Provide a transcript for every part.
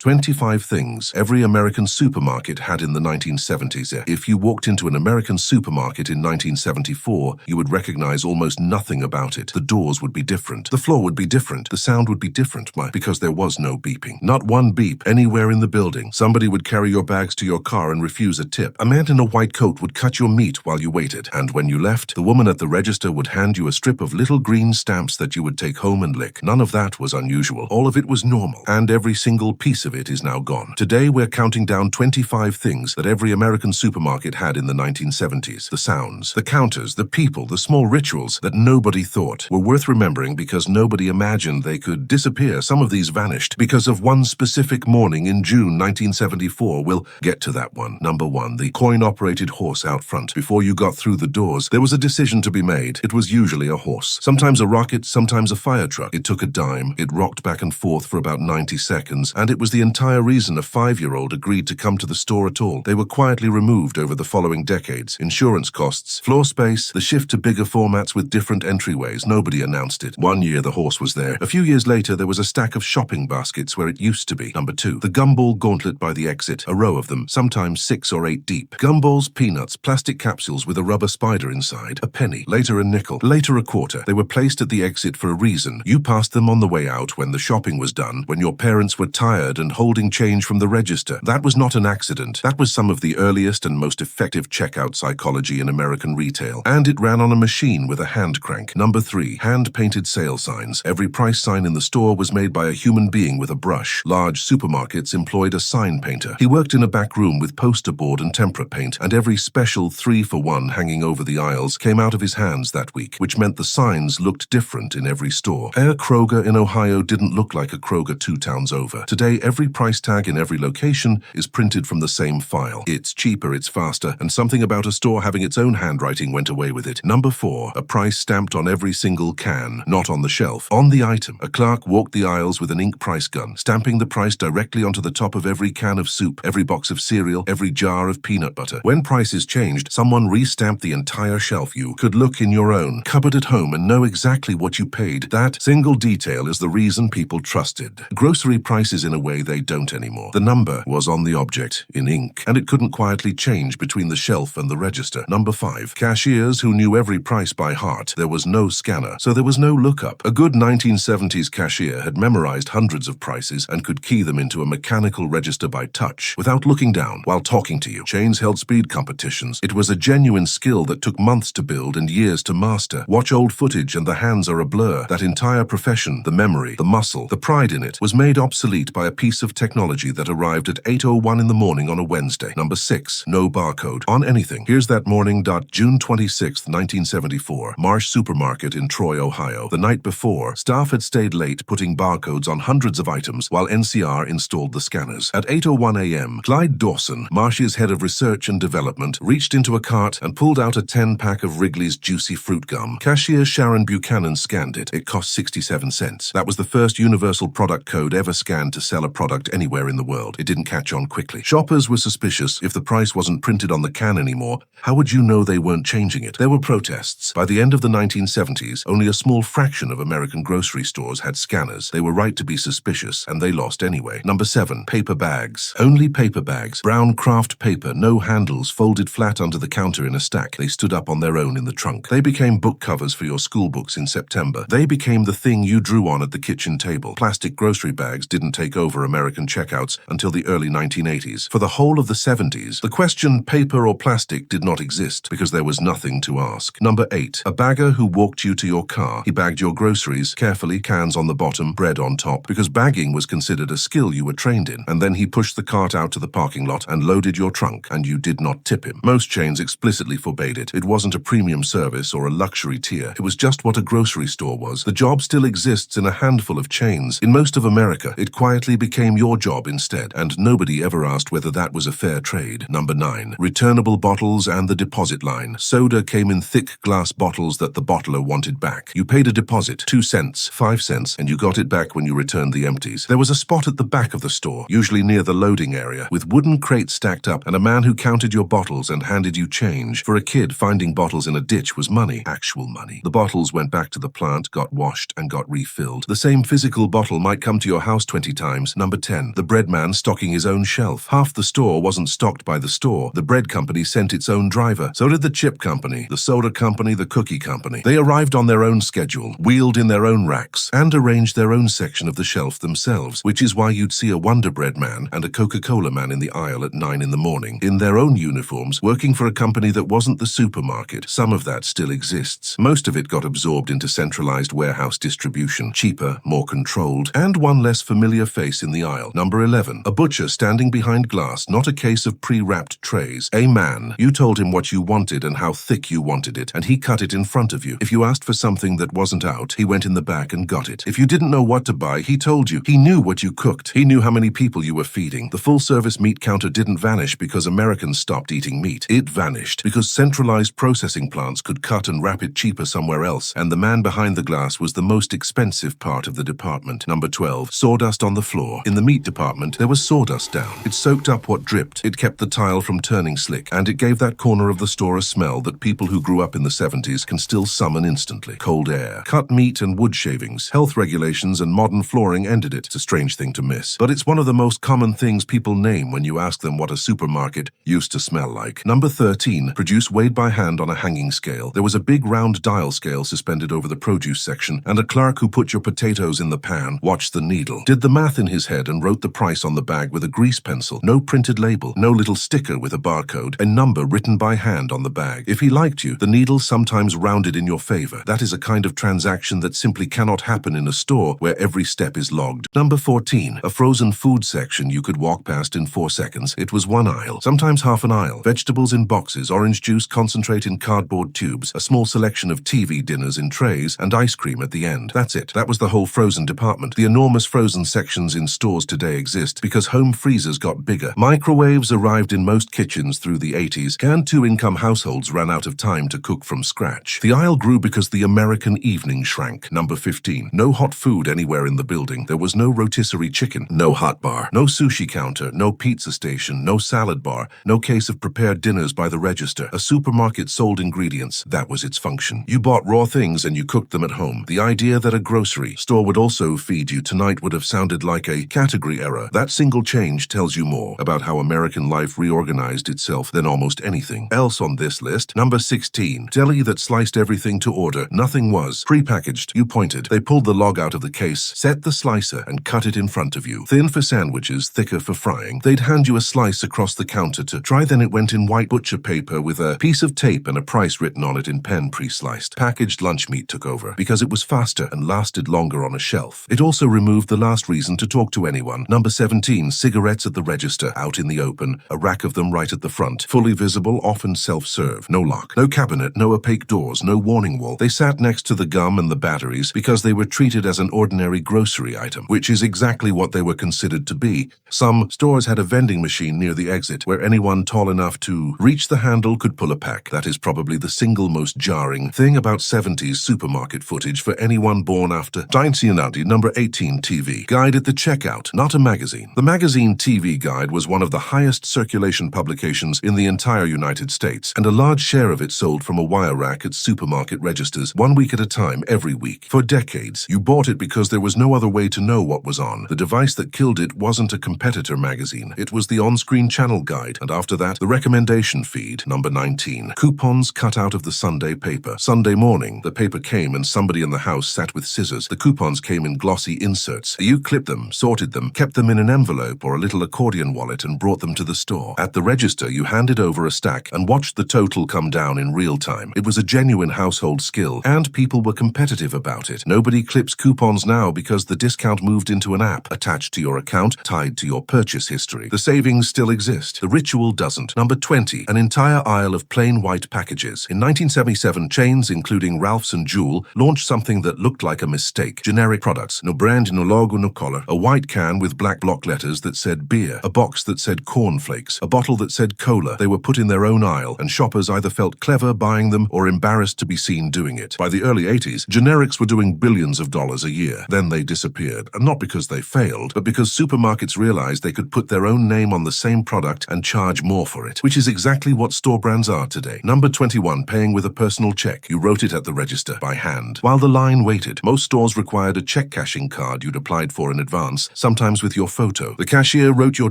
25 things every American supermarket had in the 1970s. If you walked into an American supermarket in 1974, you would recognize almost nothing about it. The doors would be different. The floor would be different. The sound would be different, because there was no beeping. Not one beep anywhere in the building. Somebody would carry your bags to your car and refuse a tip. A man in a white coat would cut your meat while you waited. And when you left, the woman at the register would hand you a strip of little green stamps that you would take home and lick. None of that was unusual. All of it was normal. And every single piece of it is now gone. Today, we're counting down 25 things that every American supermarket had in the 1970s. The sounds, the counters, the people, the small rituals that nobody thought were worth remembering because nobody imagined they could disappear. Some of these vanished because of one specific morning in June 1974. We'll get to that one. Number 1, the coin-operated horse out front. Before you got through the doors, there was a decision to be made. It was usually a horse. Sometimes a rocket, sometimes a fire truck. It took a dime. It rocked back and forth for about 90 seconds, and it was the entire reason a 5-year-old agreed to come to the store at all. They were quietly removed over the following decades. Insurance costs, floor space, the shift to bigger formats with different entryways. Nobody announced it. One year the horse was there. A few years later there was a stack of shopping baskets where it used to be. Number 2, the gumball gauntlet by the exit. A row of them, sometimes 6 or 8 deep. Gumballs, peanuts, plastic capsules with a rubber spider inside. A penny, later a nickel, later a quarter. They were placed at the exit for a reason. You passed them on the way out when the shopping was done, when your parents were tired and holding change from the register. That was not an accident. That was some of the earliest and most effective checkout psychology in American retail. And it ran on a machine with a hand crank. Number 3, hand-painted sale signs. Every price sign in the store was made by a human being with a brush. Large supermarkets employed a sign painter. He worked in a back room with poster board and tempera paint, and every special 3-for-1 hanging over the aisles came out of his hands that week, which meant the signs looked different in every store. A Kroger in Ohio didn't look like a Kroger 2 towns over. Today, every price tag in every location is printed from the same file. It's cheaper, it's faster, and something about a store having its own handwriting went away with it. Number 4, a price stamped on every single can, not on the shelf. On the item, a clerk walked the aisles with an ink price gun, stamping the price directly onto the top of every can of soup, every box of cereal, every jar of peanut butter. When prices changed, someone re-stamped the entire shelf. You could look in your own cupboard at home and know exactly what you paid. That single detail is the reason people trusted grocery prices in a way they don't anymore. The number was on the object, in ink, and it couldn't quietly change between the shelf and the register. Number 5, cashiers who knew every price by heart. There was no scanner, so there was no lookup. A good 1970s cashier had memorized hundreds of prices and could key them into a mechanical register by touch, without looking down, while talking to you. Chains held speed competitions. It was a genuine skill that took months to build and years to master. Watch old footage and the hands are a blur. That entire profession, the memory, the muscle, the pride in it, was made obsolete by a piece of technology that arrived at 8:01 in the morning on a Wednesday. Number 6, no barcode on anything. Here's that morning. June 26, 1974, Marsh Supermarket in Troy, Ohio. The night before, staff had stayed late putting barcodes on hundreds of items while NCR installed the scanners. At 8:01 a.m., Clyde Dawson, Marsh's head of research and development, reached into a cart and pulled out a 10-pack of Wrigley's Juicy Fruit Gum. Cashier Sharon Buchanan scanned it. It cost 67 cents. That was the first universal product code ever scanned to sell a product anywhere in the world. It didn't catch on quickly. Shoppers were suspicious. If the price wasn't printed on the can anymore, how would you know they weren't changing it? There were protests. By the end of the 1970s, only a small fraction of American grocery stores had scanners. They were right to be suspicious, and they lost anyway. Number 7, paper bags. Only paper bags. Brown craft paper, no handles, folded flat under the counter in a stack. They stood up on their own in the trunk. They became book covers for your school books in September. They became the thing you drew on at the kitchen table. Plastic grocery bags didn't take over American checkouts until the early 1980s. For the whole of the 70s, the question paper or plastic did not exist because there was nothing to ask. Number 8, a bagger who walked you to your car. He bagged your groceries carefully, cans on the bottom, bread on top, because bagging was considered a skill you were trained in. And then he pushed the cart out to the parking lot and loaded your trunk, and you did not tip him. Most chains explicitly forbade it. It wasn't a premium service or a luxury tier. It was just what a grocery store was. The job still exists in a handful of chains. In most of America, it quietly became your job instead, and nobody ever asked whether that was a fair trade. Number 9, returnable bottles and the deposit line. Soda came in thick glass bottles that the bottler wanted back. You paid a deposit, 2 cents, 5 cents, and you got it back when you returned the empties. There was a spot at the back of the store, usually near the loading area, with wooden crates stacked up and a man who counted your bottles and handed you change. For a kid, finding bottles in a ditch was money, actual money. The bottles went back to the plant, got washed, and got refilled. The same physical bottle might come to your house 20 times. Number Number 10. The bread man stocking his own shelf. Half the store wasn't stocked by the store. The bread company sent its own driver. So did the chip company, the soda company, the cookie company. They arrived on their own schedule, wheeled in their own racks, and arranged their own section of the shelf themselves, which is why you'd see a Wonder Bread man and a Coca-Cola man in the aisle at 9 in the morning, in their own uniforms, working for a company that wasn't the supermarket. Some of that still exists. Most of it got absorbed into centralized warehouse distribution, cheaper, more controlled, and one less familiar face in the aisle. Number 11. A butcher standing behind glass, not a case of pre-wrapped trays. A man. You told him what you wanted and how thick you wanted it, and he cut it in front of you. If you asked for something that wasn't out, he went in the back and got it. If you didn't know what to buy, he told you. He knew what you cooked. He knew how many people you were feeding. The full-service meat counter didn't vanish because Americans stopped eating meat. It vanished because centralized processing plants could cut and wrap it cheaper somewhere else, and the man behind the glass was the most expensive part of the department. Number 12. Sawdust on the floor. In the meat department, there was sawdust down. It soaked up what dripped. It kept the tile from turning slick, and it gave that corner of the store a smell that people who grew up in the 70s can still summon instantly. Cold air. Cut meat and wood shavings. Health regulations and modern flooring ended it. It's a strange thing to miss, but it's one of the most common things people name when you ask them what a supermarket used to smell like. Number 13. Produce weighed by hand on a hanging scale. There was a big round dial scale suspended over the produce section, and a clerk who put your potatoes in the pan watched the needle, did the math in his head, and wrote the price on the bag with a grease pencil. No printed label, no little sticker with a barcode, a number written by hand on the bag. If he liked you, the needle sometimes rounded in your favor. That is a kind of transaction that simply cannot happen in a store where every step is logged. Number 14. A frozen food section you could walk past in 4 seconds. It was one aisle, sometimes half an aisle. Vegetables in boxes, orange juice concentrate in cardboard tubes, a small selection of TV dinners in trays, and ice cream at the end. That's it. That was the whole frozen department. The enormous frozen sections in stores today exist because home freezers got bigger. Microwaves arrived in most kitchens through the 80s, and two-income households ran out of time to cook from scratch. The aisle grew because the American evening shrank. Number 15. No hot food anywhere in the building. There was no rotisserie chicken, no hot bar, no sushi counter, no pizza station, no salad bar, no case of prepared dinners by the register. A supermarket sold ingredients. That was its function. You bought raw things and you cooked them at home. The idea that a grocery store would also feed you tonight would have sounded like a category error. That single change tells you more about how American life reorganized itself than almost anything else on this list. Number 16. Deli that sliced everything to order. Nothing was pre-packaged. You pointed. They pulled the log out of the case, set the slicer, and cut it in front of you. Thin for sandwiches, thicker for frying. They'd hand you a slice across the counter to try, then it went in white butcher paper with a piece of tape and a price written on it in pen pre-sliced. Packaged lunch meat took over because it was faster and lasted longer on a shelf. It also removed the last reason to talk to anyone. Number 17. Cigarettes at the register, out in the open, a rack of them right at the front, fully visible, often self-serve. No lock, no cabinet, no opaque doors, no warning wall. They sat next to the gum and the batteries because they were treated as an ordinary grocery item, which is exactly what they were considered to be. Some stores had a vending machine near the exit where anyone tall enough to reach the handle could pull a pack. That is probably the single most jarring thing about 70s supermarket footage for anyone born after 1990. Number 18. TV. Guide at the checkout, not a magazine. The magazine TV Guide was one of the highest circulation publications in the entire United States, and a large share of it sold from a wire rack at supermarket registers, 1 week at a time, every week. For decades, you bought it because there was no other way to know what was on. The device that killed it wasn't a competitor magazine. It was the on-screen channel guide, and after that, the recommendation feed. Number 19. Coupons cut out of the Sunday paper. Sunday morning, the paper came and somebody in the house sat with scissors. The coupons came in glossy inserts. You clipped them, sorted them, kept them in an envelope or a little accordion wallet and brought them to the store. At the register, you handed over a stack and watched the total come down in real time. It was a genuine household skill, and people were competitive about it. Nobody clips coupons now because the discount moved into an app attached to your account, tied to your purchase history. The savings still exist. The ritual doesn't. Number 20. An entire aisle of plain white packages. In 1977, chains including Ralph's and Jewel launched something that looked like a mistake. Generic products. No brand, no logo, no color. A white can with black block letters that said beer. A box that said cornflakes. A bottle that said cola. They were put in their own aisle, and shoppers either felt clever buying them or embarrassed to be seen doing it. By the early 80s, generics were doing billions of dollars a year. Then they disappeared, and not because they failed, but because supermarkets realized they could put their own name on the same product and charge more for it, which is exactly what store brands are today. Number 21. Paying with a personal check. You wrote it at the register by hand. While the line waited, most stores required a check cashing card you'd applied for in advance, sometimes with your photo. The cashier wrote your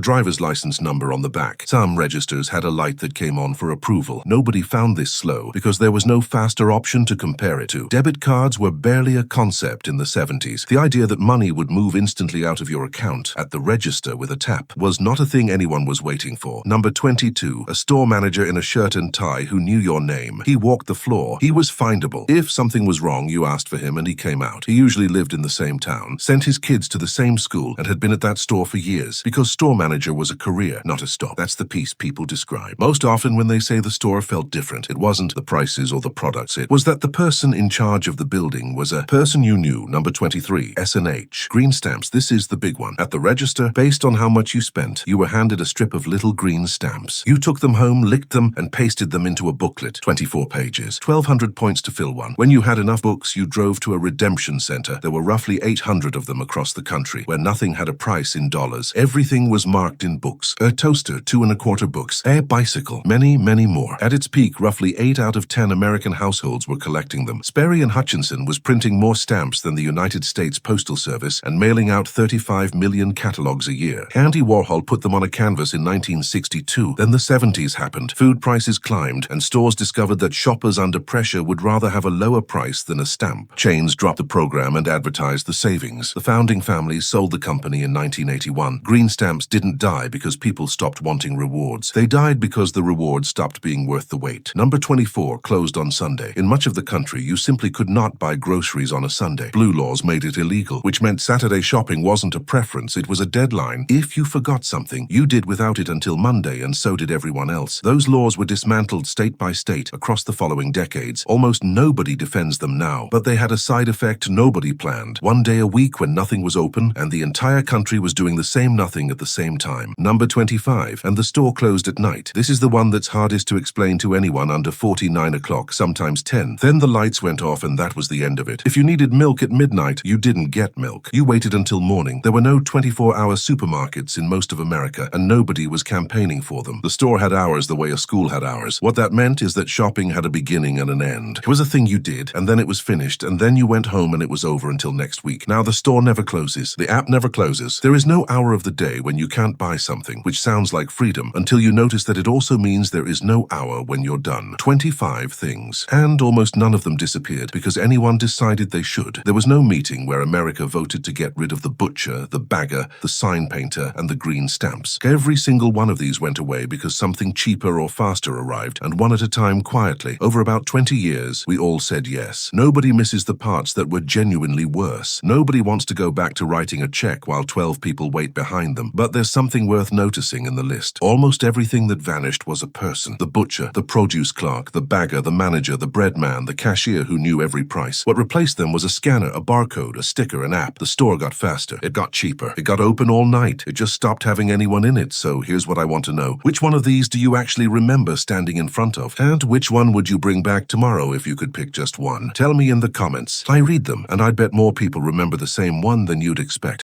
driver's license number on the back. Some registers had a light that came on for approval. Nobody found this slow because there was no faster option to compare it to. Debit cards were barely a concept in the 70s. The idea that money would move instantly out of your account at the register with a tap was not a thing anyone was waiting for. Number 22, a store manager in a shirt and tie who knew your name. He walked the floor. He was findable. If something was wrong, you asked for him and he came out. He usually lived in the same town, sent his kids to the same school, and had been at that store for years because store manager was a career, not a stop. That's the piece people describe. Most often when they say the store felt different, it wasn't the prices or the products. It was that the person in charge of the building was a person you knew. Number 23, S&H Green Stamps. This is the big one. At the register, based on how much you spent, you were handed a strip of little green stamps. You took them home, licked them, and pasted them into a booklet. 24 pages. 1,200 points to fill one. When you had enough books, you drove to a redemption center. There were roughly 800 of them across the country, where nothing had a price in dollars. Everything was marked in books. A toaster, 2¼ books. A bicycle. Many, many more. At its peak, roughly 8 out of 10 American households were collecting them. Sperry and Hutchinson was printing more stamps than the United States Postal Service and mailing out 35 million catalogs a year. Andy Warhol put them on a canvas in 1962. Then the 70s happened. Food prices climbed, and stores discovered that shoppers under pressure would rather have a lower price than a stamp. Chains dropped the program and advertised the savings. The founding families sold the company in 1981. Green stamps didn't die because people stopped wanting rewards. They died because the rewards stopped being worth the wait. Number 24 closed on Sunday. In much of the country, you simply could not buy groceries on a Sunday. Blue laws made it illegal, which meant Saturday shopping wasn't a preference, it was a deadline. If you forgot something, you did without it until Monday, and so did everyone else. Those laws were dismantled state by state across the following decades. Almost nobody defends them now, but they had a side effect nobody planned. One day a week when nothing was open, and the entire country was doing the same nothing at the same time. Number 25, and the store closed at night. This is the one that's hardest to explain to anyone under 49 o'clock, sometimes 10. Then the lights went off and that was the end of it. If you needed milk at midnight, you didn't get milk. You waited until morning. There were no 24-hour supermarkets in most of America, and nobody was campaigning for them. The store had hours the way a school had hours. What that meant is that shopping had a beginning and an end. It was a thing you did, and then it was finished, and then you went home and it was over until next week. Now the store never closes. The app never closes. There is no hour of the day when you can't buy something, which sounds like freedom, until you notice that it also means there is no hour when you're done. 25 things. And almost none of them disappeared because anyone decided they should. There was no meeting where America voted to get rid of the butcher, the bagger, the sign painter, and the green stamps. Every single one of these went away because something cheaper or faster arrived, and one at a time quietly. Over about 20 years, we all said yes. Nobody misses the parts that were genuinely worse. Nobody wants to go back to writing a check while 12 people wait behind them. But there's something worth noticing in the list. Almost everything that vanished was a person. The butcher, the produce clerk, the bagger, the manager, the bread man, the cashier who knew every price. What replaced them was a scanner, a barcode, a sticker, an app. The store got faster. It got cheaper. It got open all night. It just stopped having anyone in it. So here's what I want to know. Which one of these do you actually remember standing in front of? And which one would you bring back tomorrow if you could pick just one? Tell me in the comments. I read them, and I'd bet more people remember the same one than you'd expect.